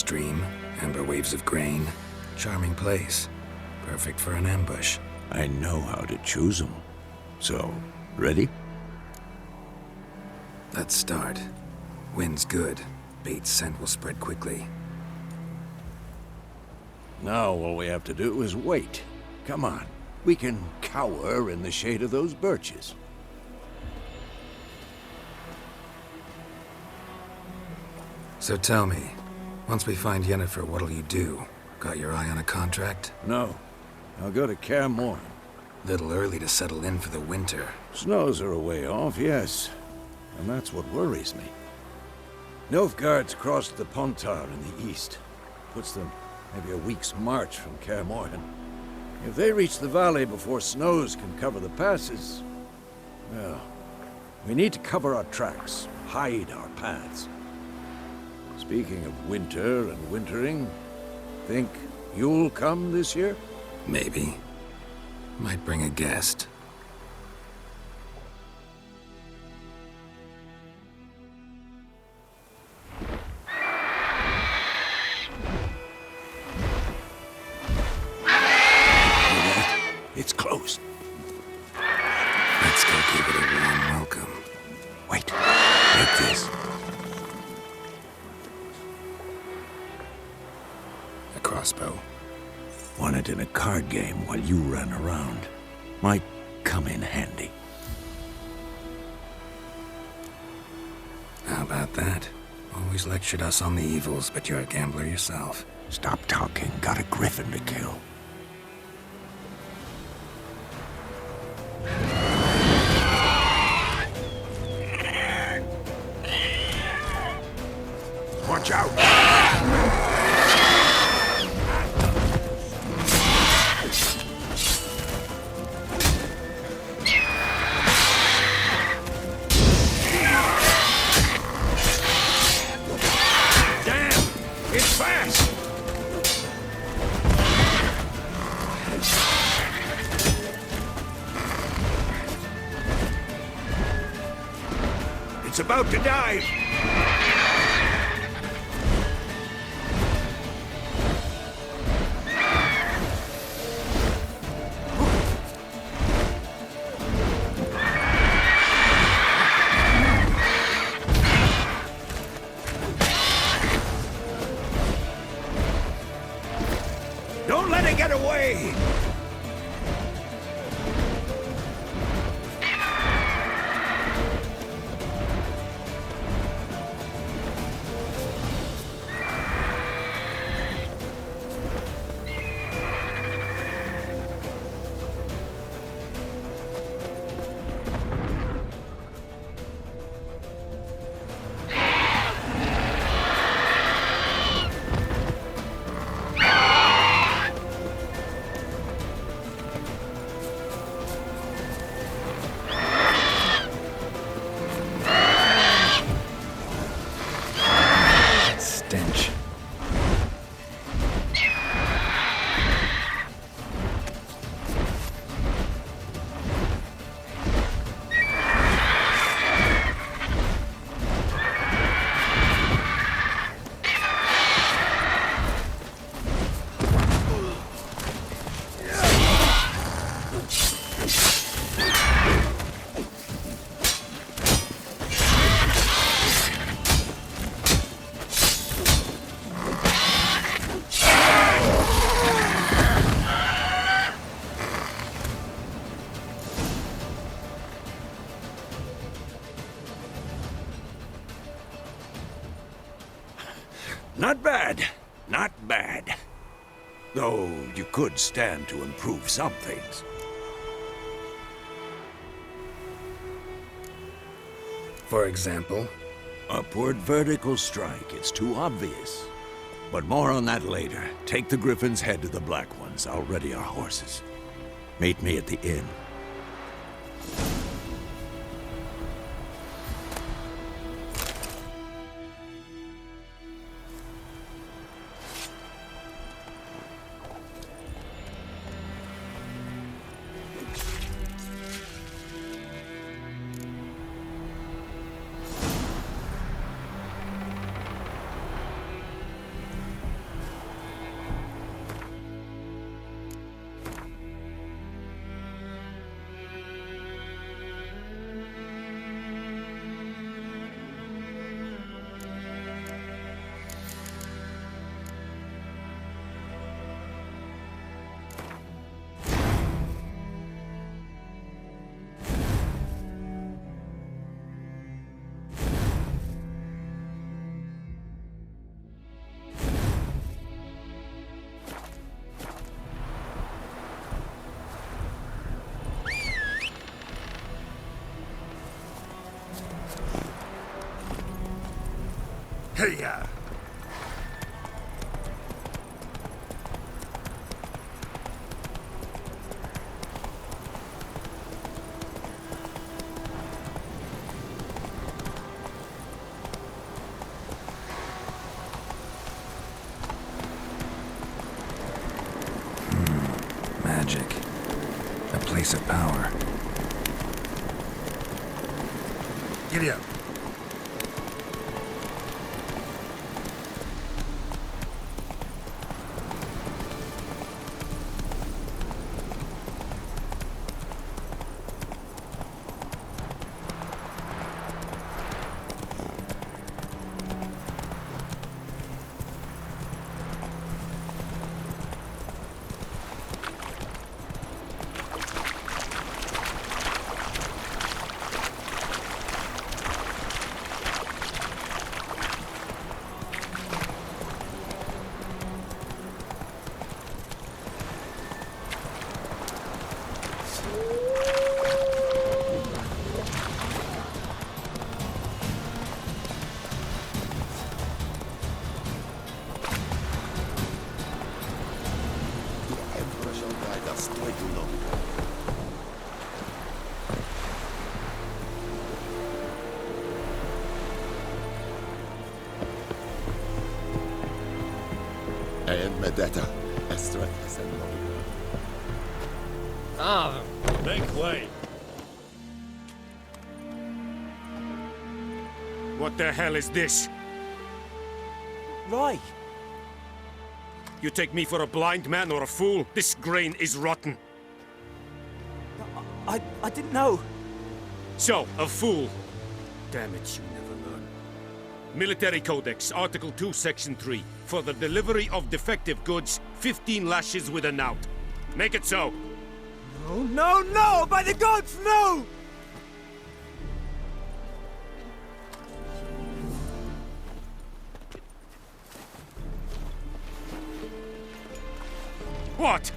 stream, amber waves of grain. Charming place. Perfect for an ambush. I know how to choose them. So, ready? Let's start. Wind's good. Bait's scent will spread quickly. Now all we have to do is wait. Come on. We can cower in the shade of those birches. So tell me, once we find Yennefer, what'll you do? Got your eye on a contract? No. I'll go to Kaer Morhen. Little early to settle in for the winter. Snows are a way off, yes. And that's what worries me. Nilfgaard's crossed the Pontar in the east. Puts them maybe a week's march from Kaer Morhen. If they reach the valley before snows can cover the passes, well, we need to cover our tracks, hide our paths. Speaking of winter and wintering, think you'll come this year? Maybe. Might bring a guest. It's close. Let's go give it a warm welcome. Wait, like this. A crossbow. Won it in a card game while you ran around. Might come in handy. How about that? Always lectured us on the evils, but you're a gambler yourself. Stop talking. Got a griffin to kill. Watch out! It's about to dive! Don't let it get away! Stench. Not bad. Not bad. Though you could stand to improve some things. For example? Upward vertical strike. It's too obvious. But more on that later. Take the Griffin's head to the Black Ones. I'll ready our horses. Meet me at the inn. Hey, ya! Magic. A place of power. Giddy up. Medetta, Ah, Make way! what the hell is this? Right. You take me for a blind man or a fool? This grain is rotten. I didn't know. So, a fool. Damn it, you never learn. Military Codex, Article 2, Section 3. For the delivery of defective goods, 15 lashes with a knout. Make it so. No, no, no! By the gods, no! What?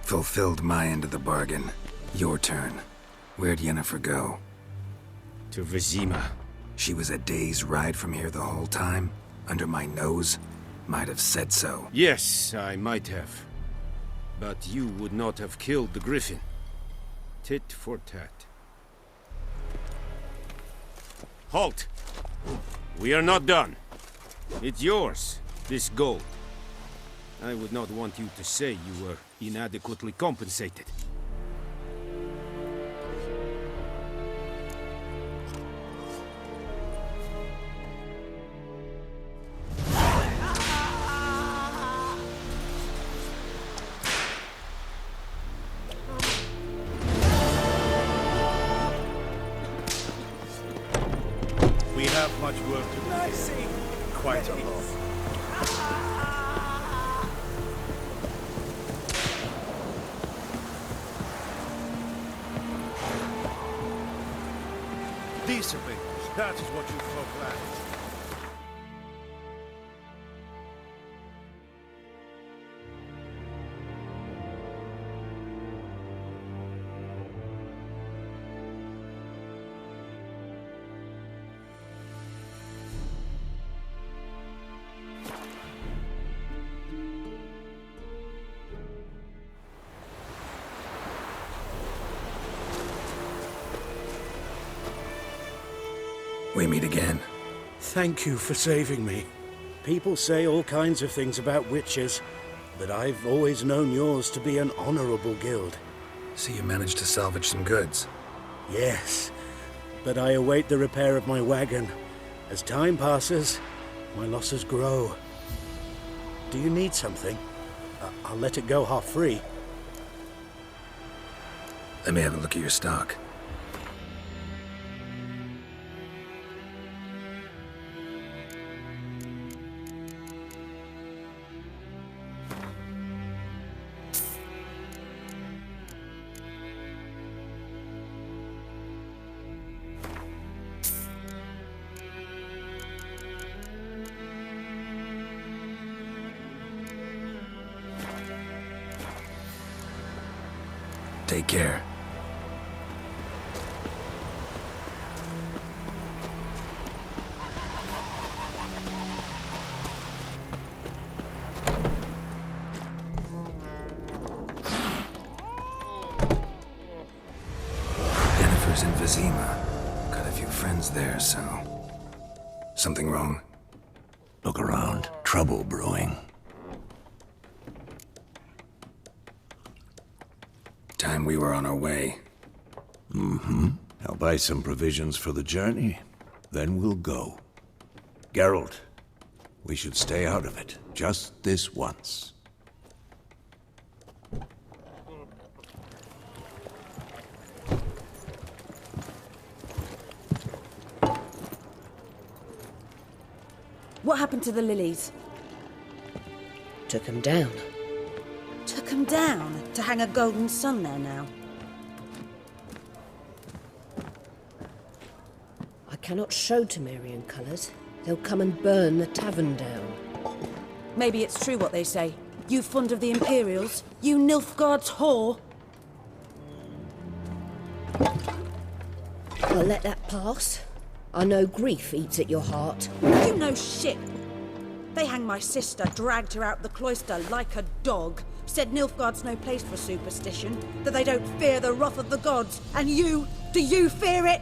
Fulfilled my end of the bargain. Your turn. Where'd Yennefer go? To Vizima. She was a day's ride from here the whole time? Under my nose? Might have said so. Yes, I might have. But you would not have killed the griffin. Tit for tat. Halt! We are not done. It's yours, this gold. I would not want you to say you were inadequately compensated. We have much work to do. I see. Quite a lot. Decently. That is what you folk lack. We meet again. Thank you for saving me. People say all kinds of things about witches, but I've always known yours to be an honorable guild. So you managed to salvage some goods. Yes, but I await the repair of my wagon. As time passes, my losses grow. Do you need something? I'll let it go half-free. Let me have a look at your stock. Take care. headquarters in Vizima. Got a few friends there, so... Something wrong? Look around. Trouble brewing. Time we were on our way. I'll buy some provisions for the journey, then we'll go. Geralt, we should stay out of it, just this once. What happened to the lilies? Took him down. Took 'em down to hang a golden sun there now. I cannot show Temerian colours. They'll come and burn the tavern down. Maybe it's true what they say. You fond of the Imperials? You Nilfgaard's whore? I'll let that pass. I know grief eats at your heart. You know shit. They hanged my sister, dragged her out the cloister like a dog. Said Nilfgaard's no place for superstition, that they don't fear the wrath of the gods. And you, do you fear it?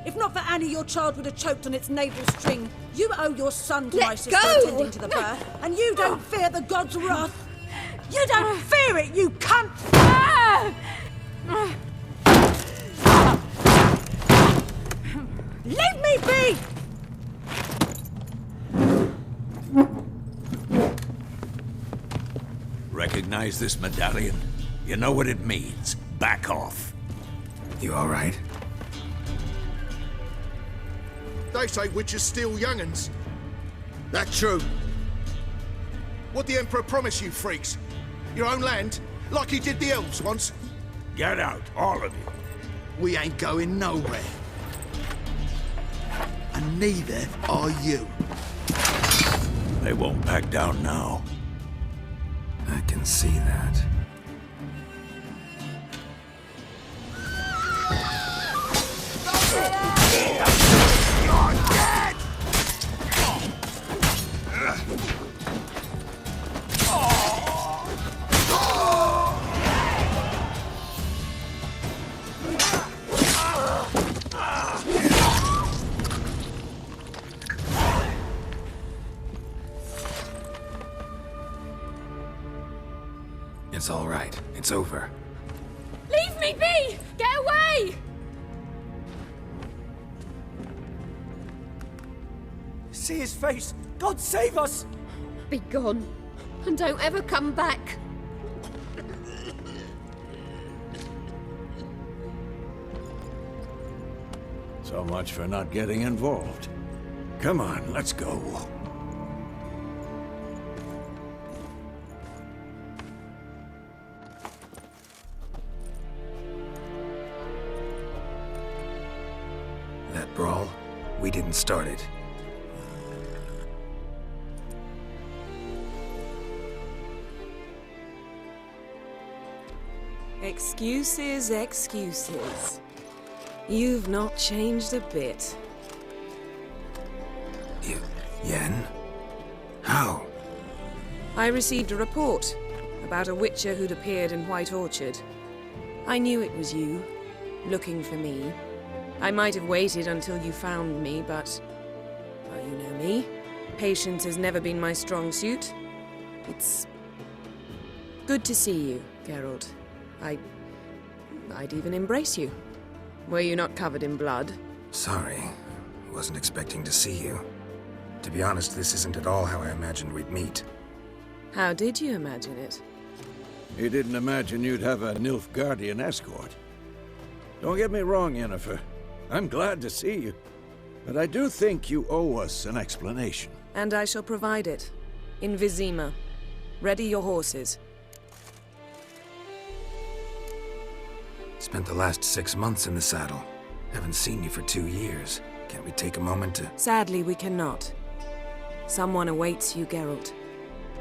If not for Annie, your child would have choked on its navel string. You owe your son to my Let sister go! attending to the birth, and you don't fear the gods' wrath. You don't fear it, you cunt! Leave me be! Recognize this medallion? You know what it means. Back off. You all right? They say witches steal young'uns. That true? What the Emperor promise you, freaks? Your own land? Like he did the elves once? Get out, all of you. We ain't going nowhere. And neither are you. They won't back down now. I can see that. It's all right. It's over. Leave me be! Get away! See his face! God save us! Be gone, and don't ever come back. So much for not getting involved. Come on, let's go. That brawl, we didn't start it. Excuses, excuses. You've not changed a bit. Yen? How? I received a report about a witcher who'd appeared in White Orchard. I knew it was you, looking for me. I might have waited until you found me, but... well, you know me. Patience has never been my strong suit. It's... good to see you, Geralt. I'd even embrace you. Were you not covered in blood? Sorry. Wasn't expecting to see you. To be honest, this isn't at all how I imagined we'd meet. How did you imagine it? You didn't imagine you'd have a Nilfgaardian escort. Don't get me wrong, Yennefer. I'm glad to see you. But I do think you owe us an explanation. And I shall provide it. In Vizima. Ready your horses. Spent the last 6 months in the saddle. Haven't seen you for 2 years. Can't we take a moment to... Sadly, we cannot. Someone awaits you, Geralt.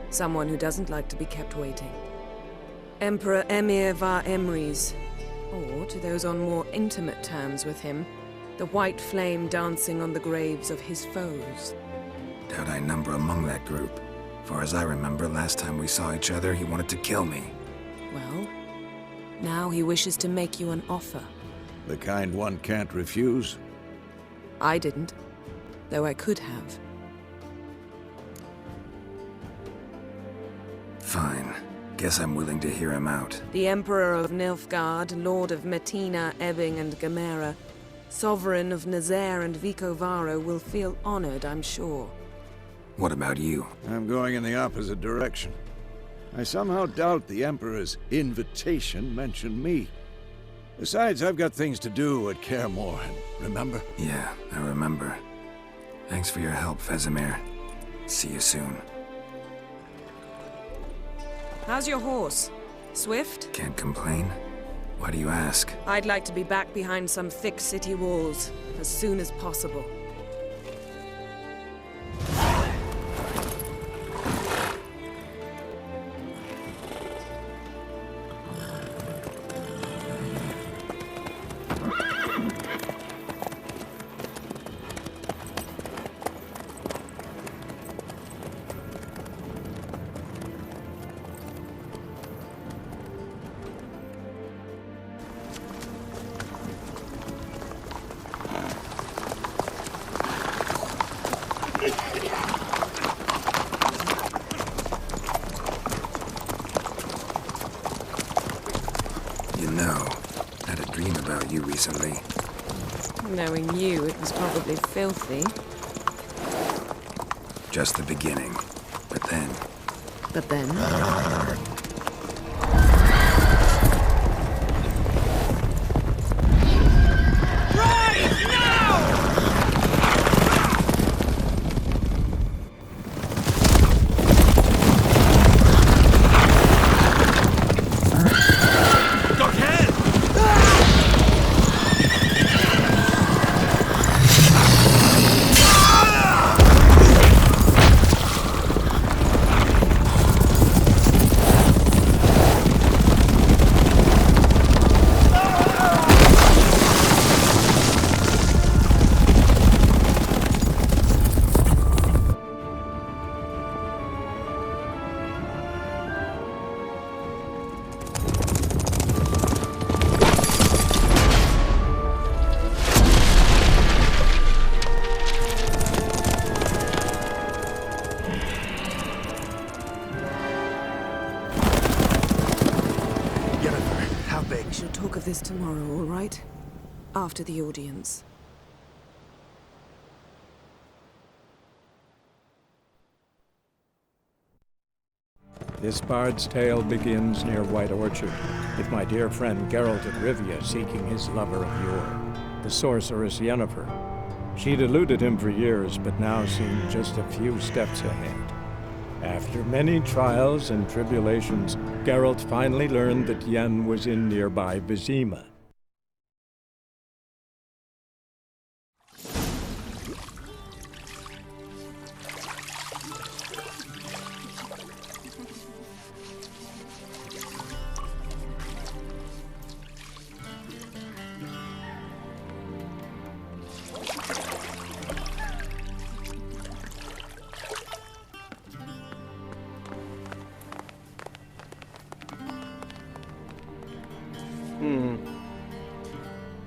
Someone who doesn't like to be kept waiting. Emperor Emir var Emrys. Or, to those on more intimate terms with him, the white flame dancing on the graves of his foes. Doubt I number among that group. Far as I remember, last time we saw each other, he wanted to kill me. Well, now he wishes to make you an offer. The kind one can't refuse? I didn't, though I could have. Fine. Guess I'm willing to hear him out. The Emperor of Nilfgaard, Lord of Metina, Ebbing, and Gamera, Sovereign of Nazaire and Vicovaro will feel honored, I'm sure. What about you? I'm going in the opposite direction. I somehow doubt the Emperor's invitation mentioned me. Besides, I've got things to do at Kaer Morhen, remember? Yeah, I remember. Thanks for your help, Vesemir. See you soon. How's your horse? Swift? Can't complain. Why do you ask? I'd like to be back behind some thick city walls, as soon as possible. You know, I had a dream about you recently. Knowing you, it was probably filthy. Just the beginning. But then... But then... We shall talk of this tomorrow, all right? After the audience. This bard's tale begins near White Orchard, with my dear friend Geralt of Rivia seeking his lover of yore, the sorceress Yennefer. She'd eluded him for years, but now seemed just a few steps ahead. After many trials and tribulations, Geralt finally learned that Yen was in nearby Vizima.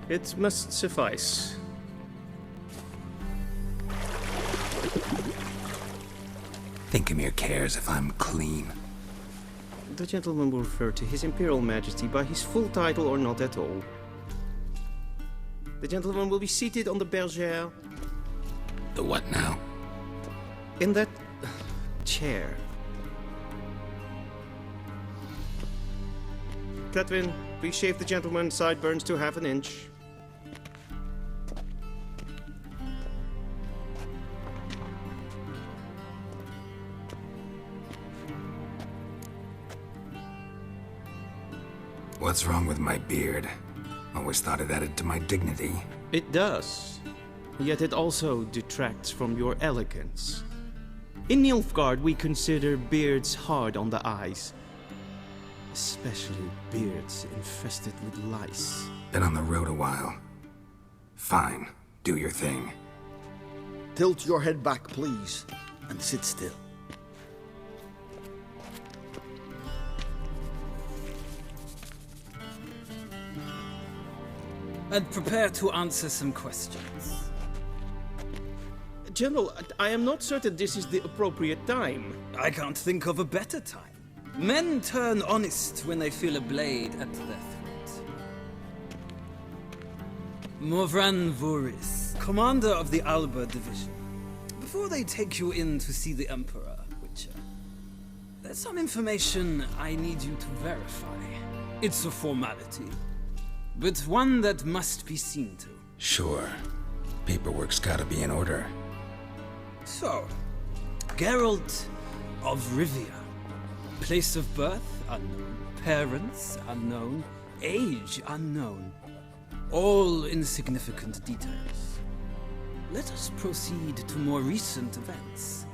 It must suffice. Thinkemere cares if I'm clean. The gentleman will refer to His Imperial Majesty by his full title or not at all. The gentleman will be seated on the bergère. The what now? In that chair. Cletwin, please shave the gentleman's sideburns to half an inch. What's wrong with my beard? Always thought it added to my dignity. It does. Yet it also detracts from your elegance. In Nilfgaard, we consider beards hard on the eyes. Especially beards infested with lice. Been on the road a while. Fine. Do your thing. Tilt your head back, please, and sit still. and prepare to answer some questions. General, I am not certain this is the appropriate time. I can't think of a better time. Men turn honest when they feel a blade at their throat. Morvran Voris, commander of the Alba Division. Before they take you in to see the Emperor, Witcher, there's some information I need you to verify. It's a formality, but one that must be seen to. Sure. Paperwork's gotta be in order. So, Geralt of Rivia. Place of birth unknown, parents unknown, age unknown. All insignificant details. Let us proceed to more recent events.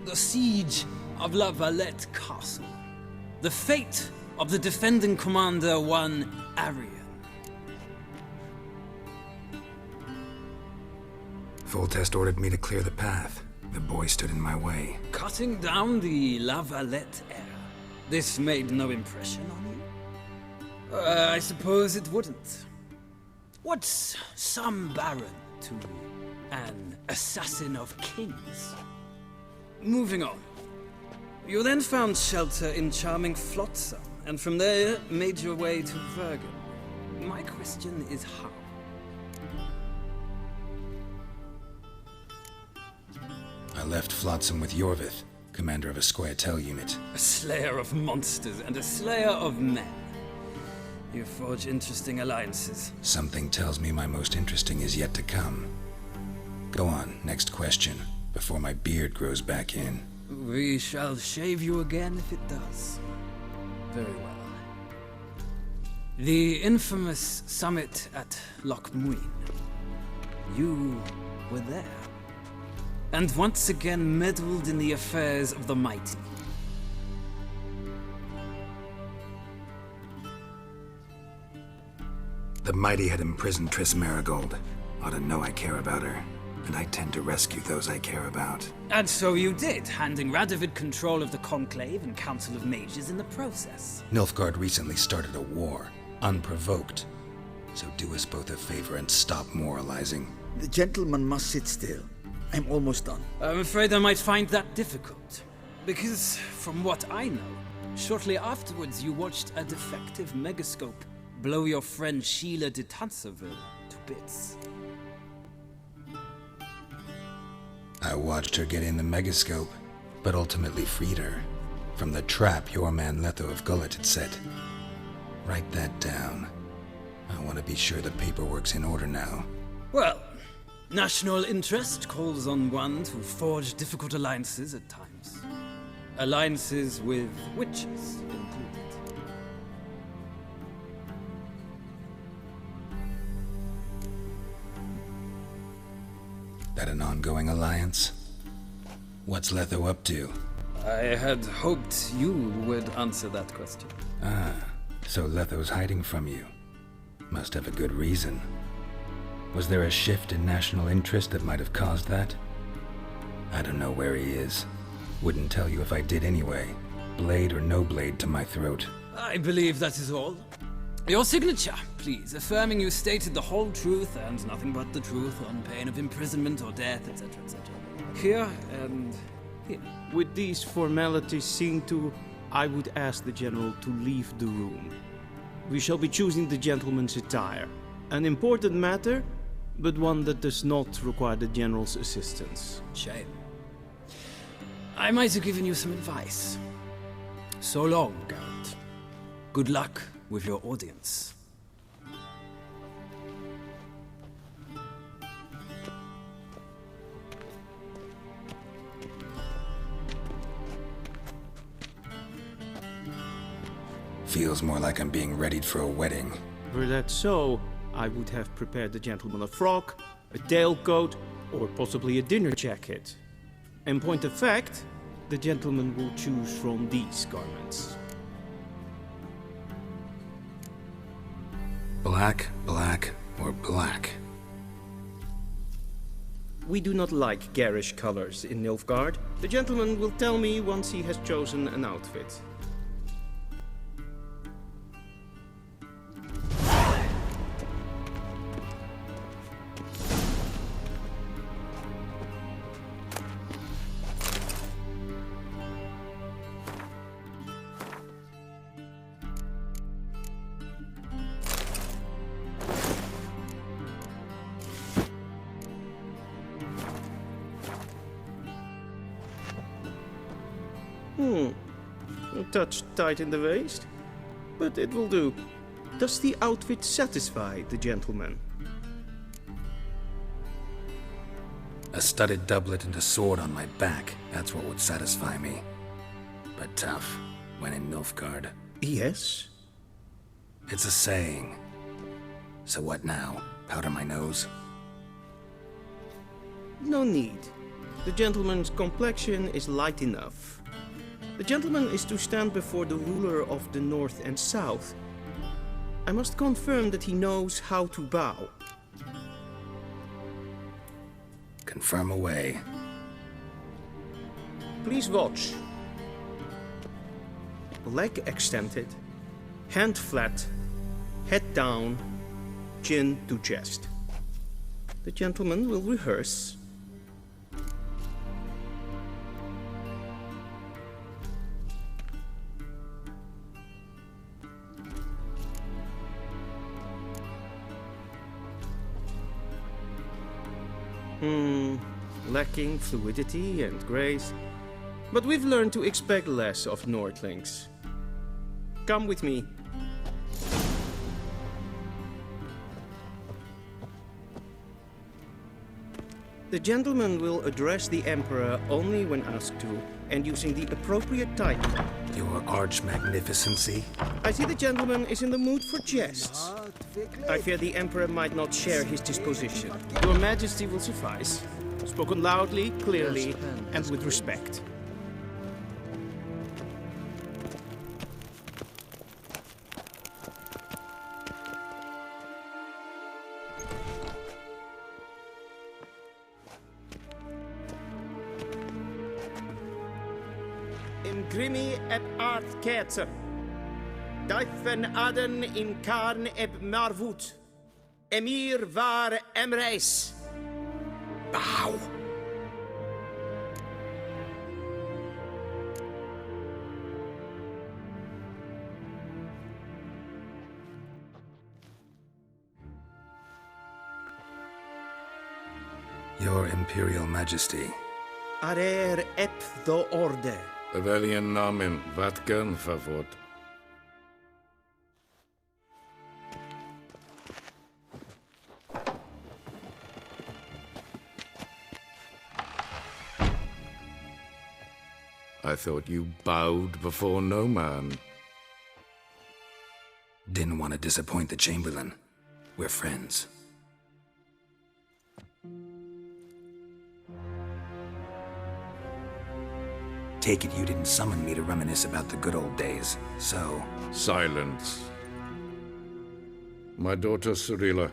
The siege of La Valette Castle. The fate of the defending commander, one Arian. Foltest ordered me to clear the path. The boy stood in my way. Cutting down the La Valette era. This made no impression on you? I suppose it wouldn't. What's some baron to an assassin of kings? Moving on. You then found shelter in charming Flotsam, and from there made your way to Vergen. My question is how? I left Flotsam with Yorvith, commander of a Squaretel unit. A slayer of monsters and a slayer of men. You forge interesting alliances. Something tells me my most interesting is yet to come. Go on, next question, before my beard grows back in. We shall shave you again if it does. Very well. The infamous summit at Loch Muin. You were there. And once again meddled in the affairs of the mighty. The mighty had imprisoned Triss Marigold. Ought to know I care about her, and I tend to rescue those I care about. And so you did, handing Radovid control of the Conclave and Council of Mages in the process. Nilfgaard recently started a war, unprovoked. So do us both a favor and stop moralizing. The gentleman must sit still. I'm almost done. I'm afraid I might find that difficult. Because, from what I know, shortly afterwards you watched a defective megascope blow your friend Sheila de Tanserville to bits. I watched her get in the megascope, but ultimately freed her from the trap your man Letho of Gullet had set. Write that down. I want to be sure the paperwork's in order now. Well, national interest calls on one to forge difficult alliances at times. Alliances with witches included. That an ongoing alliance? What's Letho up to? I had hoped you would answer that question. Ah, so Letho's hiding from you. Must have a good reason. Was there a shift in national interest that might have caused that? I don't know where he is. Wouldn't tell you if I did anyway. Blade or no blade to my throat. I believe that is all. Your signature, please, affirming you stated the whole truth and nothing but the truth on pain of imprisonment or death, etc., etc. Here and here. With these formalities seen to, I would ask the General to leave the room. We shall be choosing the gentleman's attire. An important matter, but one that does not require the General's assistance. Shame. I might have given you some advice. So long, Geralt. Good luck with your audience. Feels more like I'm being readied for a wedding. Were that so, I would have prepared the gentleman a frock, a tailcoat, or possibly a dinner jacket. In point of fact, the gentleman will choose from these garments. Black, black, or black? We do not like garish colors in Nilfgaard. The gentleman will tell me once he has chosen an outfit. A touch tight in the waist, but it will do. Does the outfit satisfy the gentleman? A studded doublet and a sword on my back, that's what would satisfy me. But tough, when in Nilfgaard. Yes? It's a saying. So what now? Powder my nose? No need. The gentleman's complexion is light enough. The gentleman is to stand before the ruler of the North and South. I must confirm that he knows how to bow. Confirm away. Please watch. Leg extended, hand flat, head down, chin to chest. The gentleman will rehearse. Lacking fluidity and grace. But we've learned to expect less of Nordlings. Come with me. The gentleman will address the Emperor only when asked to, and using the appropriate title. Your arch-magnificency? I see the gentleman is in the mood for jests. I fear the Emperor might not share his disposition. Your Majesty will suffice. Spoken loudly, clearly, and with respect. Imgrimi eb art ketzer. Dijfen aden in karn eb marvoet. Emir var emreis. Bow! Your Imperial Majesty. Arer ep the orde. Rebellion namen, wat gern verwort. I thought you bowed before no man. Didn't want to disappoint the Chamberlain. We're friends. Take it you didn't summon me to reminisce about the good old days, so... Silence. My daughter Cyrilla,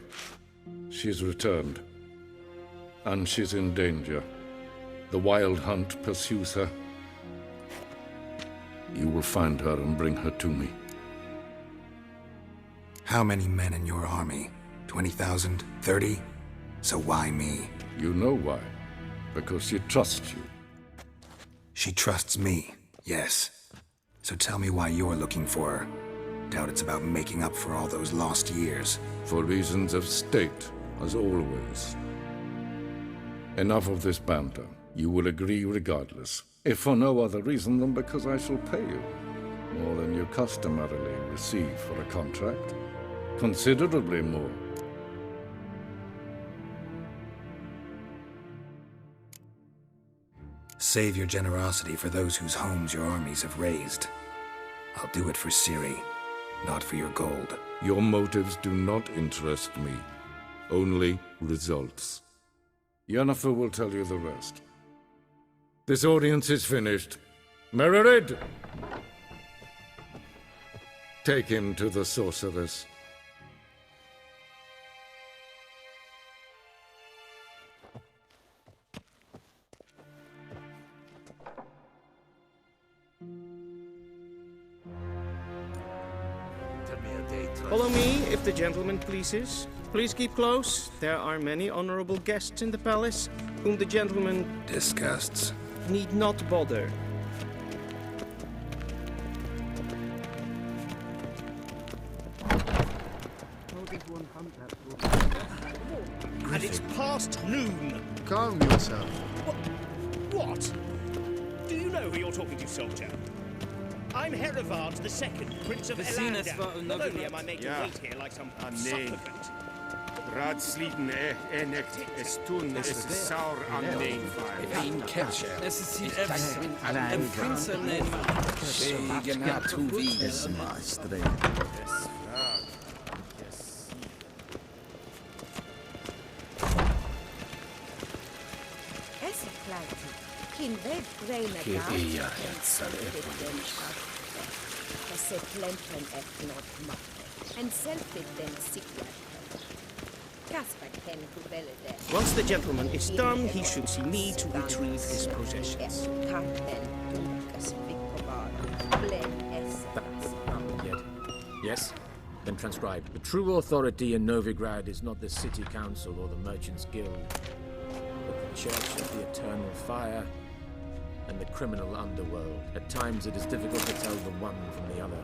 she's returned. And she's in danger. The Wild Hunt pursues her. You will find her and bring her to me. How many men in your army? 20,000? 30? So why me? You know why. Because she trusts you. She trusts me, yes. So tell me why you're looking for her. Doubt it's about making up for all those lost years. For reasons of state, as always. Enough of this banter. You will agree regardless. If for no other reason than because I shall pay you. More than you customarily receive for a contract. Considerably more. Save your generosity for those whose homes your armies have razed. I'll do it for Ciri, not for your gold. Your motives do not interest me. Only results. Yennefer will tell you the rest. This audience is finished. Mererid! Take him to the sorceress. Follow me, if the gentleman pleases. Please keep close. There are many honorable guests in the palace, whom the gentleman... disgusts. ...need not bother. And it's past noon. Calm yourself. What? Do you know who you're talking to, soldier? I'm Herivard II, Prince of Elander. Not only am I making wait here like some supplicant. Raadsleden echt is toen is saur aan neem. Een kerstje. Es ist hier ein Prinz Schegen hat zu wies, Maestre. Once the gentleman is done, he should see me to retrieve his possessions. Yes? Then transcribe. The true authority in Novigrad is not the city council or the merchants' guild, but the church of the eternal fire and the criminal underworld. At times it is difficult to tell the one from the other.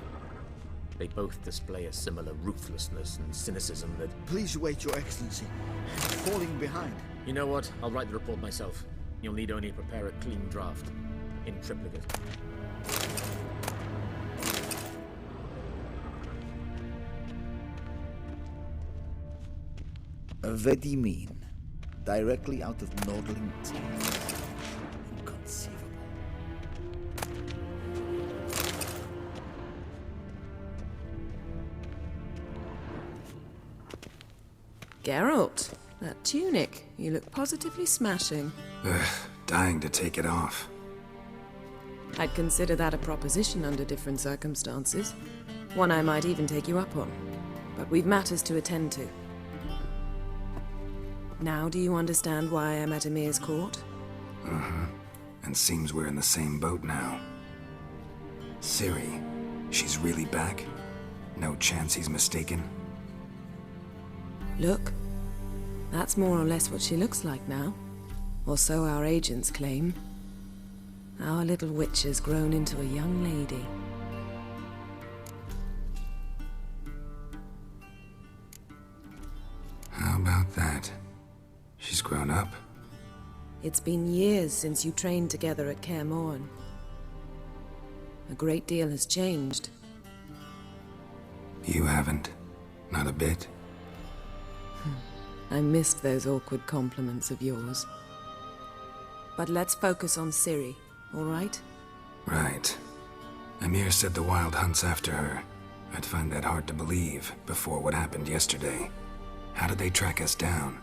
They both display a similar ruthlessness and cynicism that... Please wait, Your Excellency. I'm falling behind. You know what? I'll write the report myself. You'll need only prepare a clean draft. In triplicate. Vedimin. Directly out of Nordling teeth. Inconceivable. Geralt, that tunic. You look positively smashing. Ugh, dying to take it off. I'd consider that a proposition under different circumstances. One I might even take you up on. But we've matters to attend to. Now do you understand why I'm at Emir's court? Uh-huh. And seems we're in the same boat now. Ciri, she's really back? No chance he's mistaken? Look, that's more or less what she looks like now. Or so our agents claim. Our little witch has grown into a young lady. How about that? She's grown up. It's been years since you trained together at Kaer Morhen. A great deal has changed. You haven't. Not a bit. I missed those awkward compliments of yours. But let's focus on Ciri, all right? Right. Emir said the Wild Hunt's after her. I'd find that hard to believe before what happened yesterday. How did they track us down?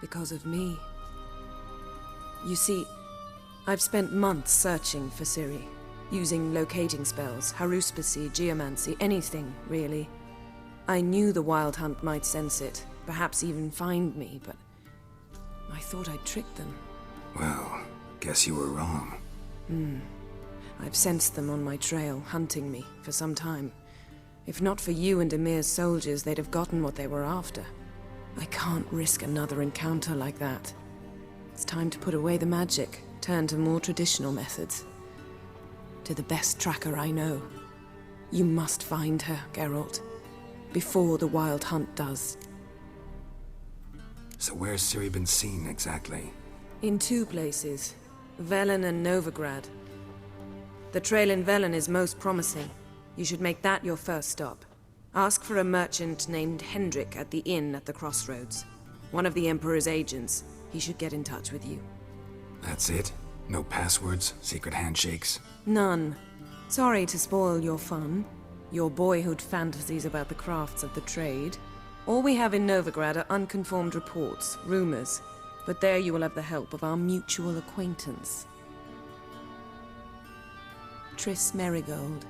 Because of me. You see, I've spent months searching for Ciri, using locating spells, haruspicy, geomancy, anything, really. I knew the Wild Hunt might sense it, perhaps even find me, but I thought I'd tricked them. Well, guess you were wrong. I've sensed them on my trail, hunting me, for some time. If not for you and Emir's soldiers, they'd have gotten what they were after. I can't risk another encounter like that. It's time to put away the magic, turn to more traditional methods. To the best tracker I know. You must find her, Geralt. Before the Wild Hunt does. So where's Ciri been seen, exactly? In two places. Velen and Novigrad. The trail in Velen is most promising. You should make that your first stop. Ask for a merchant named Hendrik at the inn at the crossroads. One of the Emperor's agents. He should get in touch with you. That's it? No passwords, secret handshakes? None. Sorry to spoil your fun. Your boyhood fantasies about the crafts of the trade. All we have in Novigrad are unconfirmed reports, rumors. But there you will have the help of our mutual acquaintance. Triss Merigold.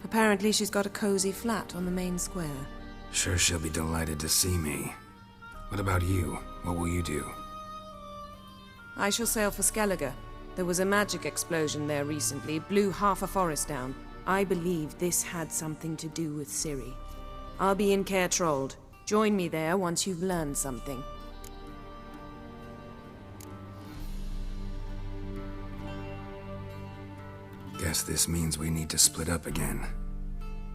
Apparently she's got a cozy flat on the main square. Sure she'll be delighted to see me. What about you? What will you do? I shall sail for Skellige. There was a magic explosion there recently, blew half a forest down. I believe this had something to do with Ciri. I'll be in Caer Trold. Join me there once you've learned something. Guess this means we need to split up again.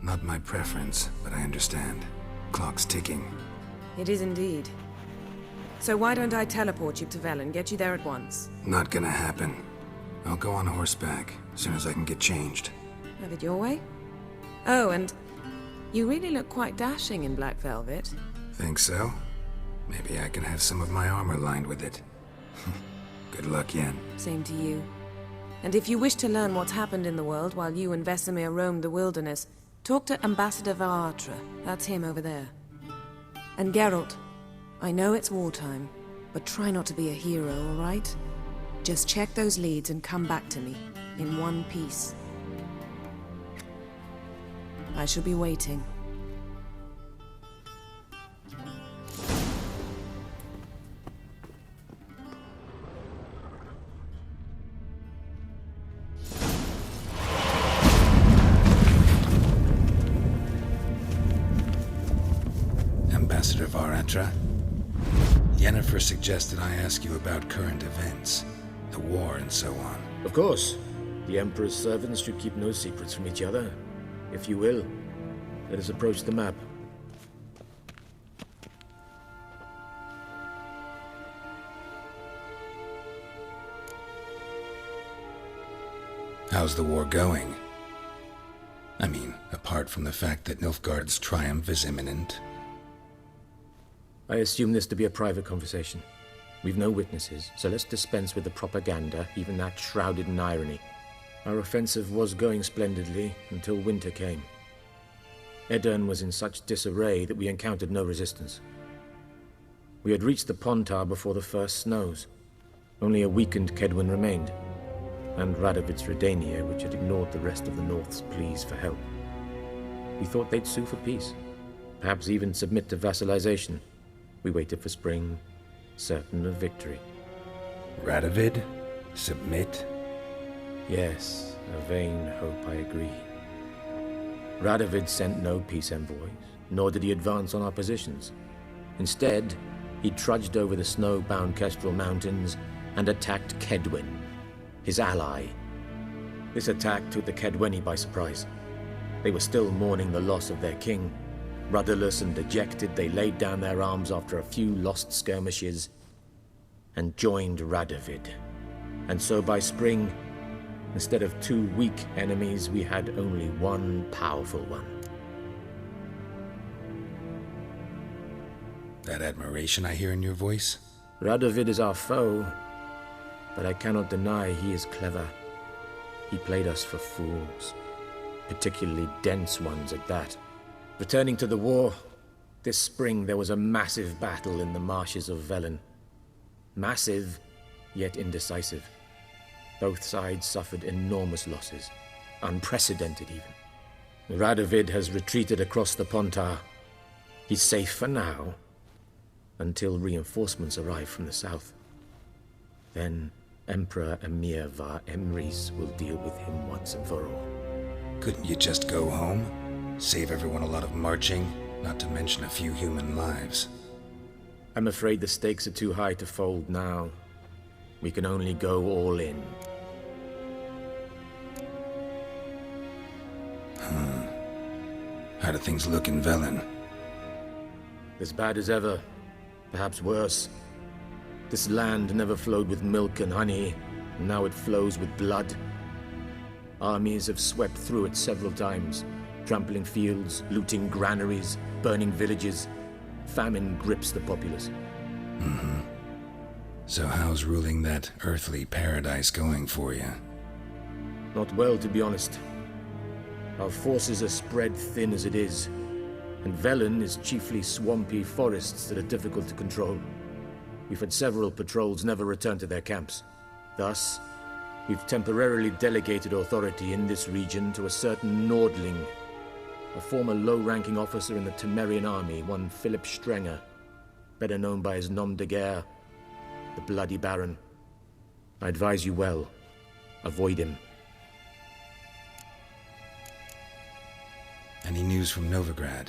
Not my preference, but I understand. Clock's ticking. It is indeed. So why don't I teleport you to Velen, get you there at once? Not gonna happen. I'll go on horseback, as soon as I can get changed. Have it your way? Oh, and you really look quite dashing in black velvet. Think so? Maybe I can have some of my armor lined with it. Good luck, Yen. Same to you. And if you wish to learn what's happened in the world while you and Vesemir roamed the wilderness, talk to Ambassador Varatra. That's him over there. And Geralt, I know it's wartime, but try not to be a hero, all right? Just check those leads and come back to me, in one piece. I shall be waiting. Ambassador Varatra, Yennefer suggested I ask you about current events, the war and so on. Of course. The Emperor's servants should keep no secrets from each other. If you will, let us approach the map. How's the war going? I mean, apart from the fact that Nilfgaard's triumph is imminent. I assume this to be a private conversation. We've no witnesses, so let's dispense with the propaganda, even that shrouded in irony. Our offensive was going splendidly until winter came. Edirn was in such disarray that we encountered no resistance. We had reached the Pontar before the first snows. Only a weakened Kedwin remained, and Radovid's Redania, which had ignored the rest of the North's pleas for help. We thought they'd sue for peace, perhaps even submit to vassalization. We waited for spring, certain of victory. Radovid? Submit? Yes, a vain hope, I agree. Radovid sent no peace envoys, nor did he advance on our positions. Instead, he trudged over the snow-bound Kestrel Mountains and attacked Kedwen, his ally. This attack took the Kedweni by surprise. They were still mourning the loss of their king. Rudderless and dejected, they laid down their arms after a few lost skirmishes and joined Radovid. And so by spring, instead of two weak enemies, we had only one powerful one. That admiration I hear in your voice? Radovid is our foe, but I cannot deny he is clever. He played us for fools, particularly dense ones at that. Returning to the war, this spring there was a massive battle in the marshes of Velen. Massive, yet indecisive. Both sides suffered enormous losses, unprecedented even. Radovid has retreated across the Pontar. He's safe for now, until reinforcements arrive from the south. Then Emperor Emir Var Emrys will deal with him once and for all. Couldn't you just go home? Save everyone a lot of marching, not to mention a few human lives. I'm afraid the stakes are too high to fold now. We can only go all in. How do things look in Velen? As bad as ever, perhaps worse. This land never flowed with milk and honey, and now it flows with blood. Armies have swept through it several times, trampling fields, looting granaries, burning villages. Famine grips the populace. So how's ruling that earthly paradise going for you? Not well, to be honest. Our forces are spread thin as it is, and Velen is chiefly swampy forests that are difficult to control. We've had several patrols never return to their camps. Thus, we've temporarily delegated authority in this region to a certain Nordling, a former low-ranking officer in the Temerian army, one Philip Strenger, better known by his nom de guerre, the Bloody Baron. I advise you well. Avoid him. Any news from Novigrad?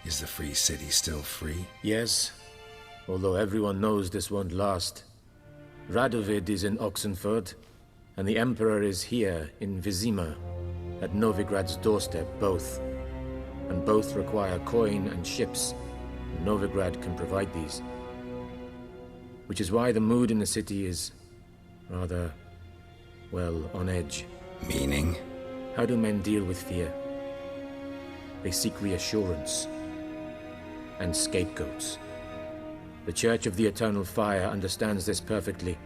Is the free city still free? Yes, although everyone knows this won't last. Radovid is in Oxenfurt, and the Emperor is here in Vizima, at Novigrad's doorstep, both. And both require coin and ships. Novigrad can provide these. Which is why the mood in the city is rather well, on edge. Meaning? How do men deal with fear? They seek reassurance and scapegoats. The Church of the Eternal Fire understands this perfectly,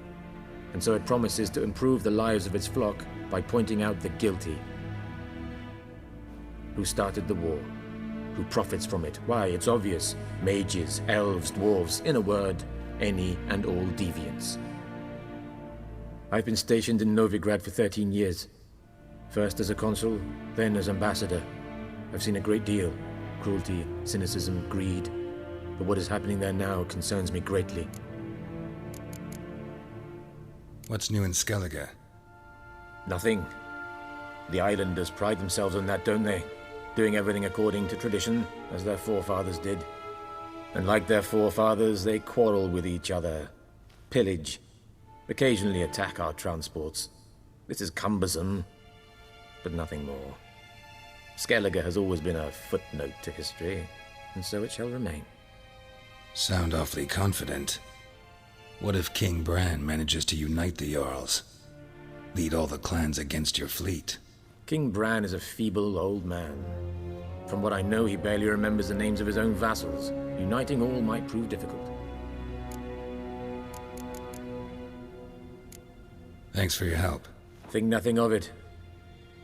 and so it promises to improve the lives of its flock by pointing out the guilty. Who started the war? Who profits from it? Why, it's obvious. Mages, elves, dwarves, in a word, any and all deviants. I've been stationed in Novigrad for 13 years. First as a consul, then as ambassador. I've seen a great deal. Cruelty, cynicism, greed. But what is happening there now concerns me greatly. What's new in Skellige? Nothing. The islanders pride themselves on that, don't they? Doing everything according to tradition, as their forefathers did. And like their forefathers, they quarrel with each other, pillage, occasionally attack our transports. This is cumbersome, but nothing more. Skellige has always been a footnote to history, and so it shall remain. Sound awfully confident. What if King Bran manages to unite the Jarls? Lead all the clans against your fleet? King Bran is a feeble old man. From what I know, he barely remembers the names of his own vassals. Uniting all might prove difficult. Thanks for your help. Think nothing of it.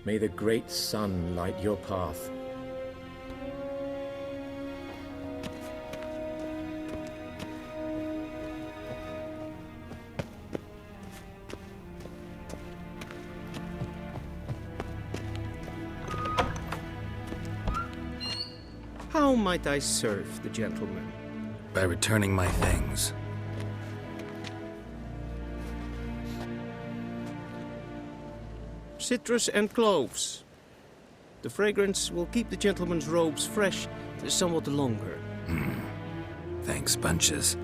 May the great sun light your path. How might I serve the gentleman? By returning my things. Citrus and cloves. The fragrance will keep the gentleman's robes fresh somewhat longer. Thanks, bunches.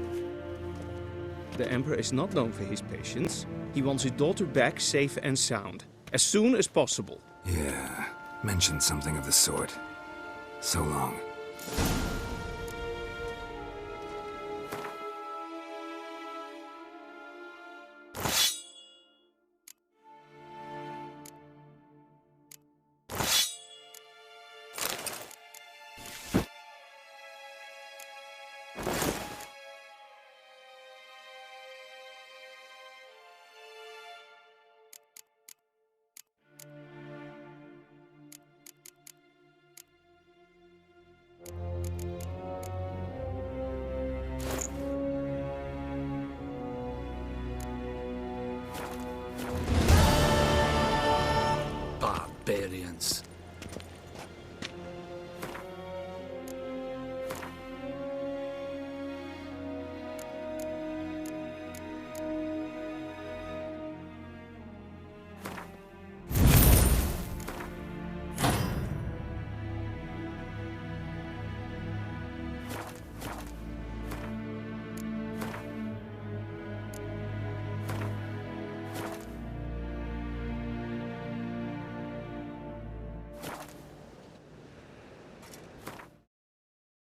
The Emperor is not known for his patience. He wants his daughter back safe and sound, as soon as possible. Yeah, mentioned something of the sort. So long. Barbarians.